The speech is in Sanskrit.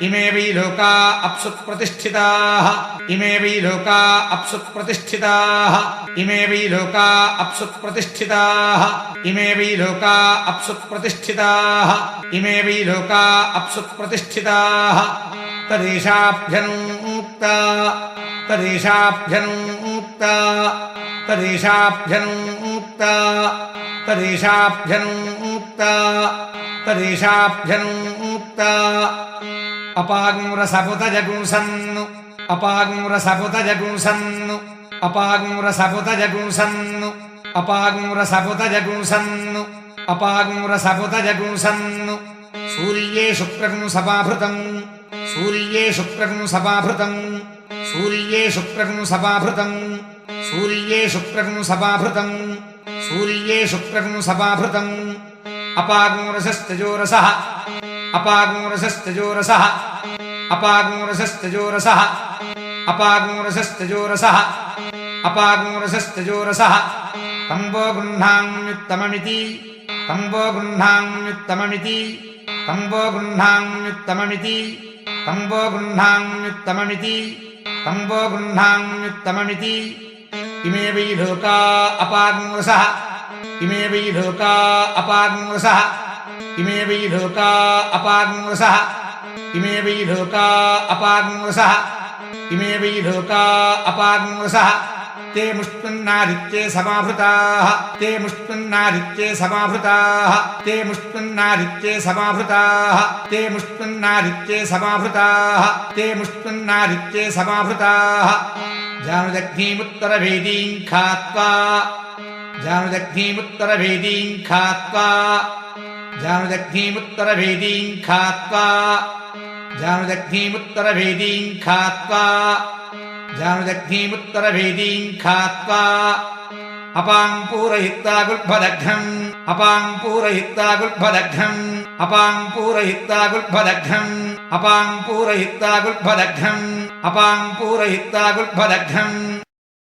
इमे वै लोका अप्सुप्रतिष्ठिताः इमे वै लोका अप्सुप्रतिष्ठिताः इमे वै लोका अप्सुप्रतिष्ठिताः इमे वै लोका अप्सुप्रतिष्ठिताः इमे वै लोका अप्सुप्रतिष्ठिताः तदेशाभ्यनूक्ता तदेशाभ्यनूक्ता तदेशाभ्यनूक्ता तदेशाभ्यनूक्ता तदेशाभ्यनूक्ता अपागुंरसपुतजगुंसन्नु अपागुंरसपुतजगुंसन्नु अपागुंरसपुतजगुंसन्नु अपागुंरसपुतजगुंसन्नु अपागुंरसपुतजगुंसन्नु सूर्ये शुक्रं सपाभृतं सूर्ये शुक्रं सपाभृतं सूर्ये शुक्रं सपाभृतं सूर्ये शुक्रं सपाभृतं सूर्ये शुक्रं सपाभृतं अपागुंरसस्तजोरसः अपागुंरसस्तजोरसः अपागुंरसस्तजोरसः अपागुंरसस्तजोरसः अपागुंरसस्तजोरसः तम्बो गृह्णाम्युत्तममिति तम्बो गृह्णाम्युत्तममिति तम्बो गृह्णाम्युत्तममिति तम्बो गृह्णाम्युत्तममिति तम्बो गृह्णाम्युत्तममिति इमे वै लोका अपागुंरसः इमे वै लोका अपागुंरसः इमे वै लोका अपागुंरसः इमे वै लोका अपागुंरसः इमे वै लोका अपागुंरसः ते मुष्टुन्नादित्ये समाभृताः ते मुष्टुन्नादित्ये समाभृताः ते मुष्टुन्नादित्ये समाभृताः ते मुष्टुन्नादित्ये समाभृताः ते मुष्टुन्नादित्ये समाभृताः जानुदग्नीमुत्तरभेदीं खात्वा जानुदग्नीमुत्तरभेदीं खात्वा जानुदग्नीमुत्तरभेदीं खात्वा जानुदग्नीमुत्तरभेदीं खात्वा जानुदग्नीमुत्तरभेदीं खात्वा अपां पूरयित्वा गुल्फदग्धम् अपां पूरयित्वा गुल्फदग्धम् अपां पूरयित्वा गुल्फदग्धम् अपां पूरयित्वा गुल्फदग्धम् अपां पूरयित्वा गुल्फदग्धम्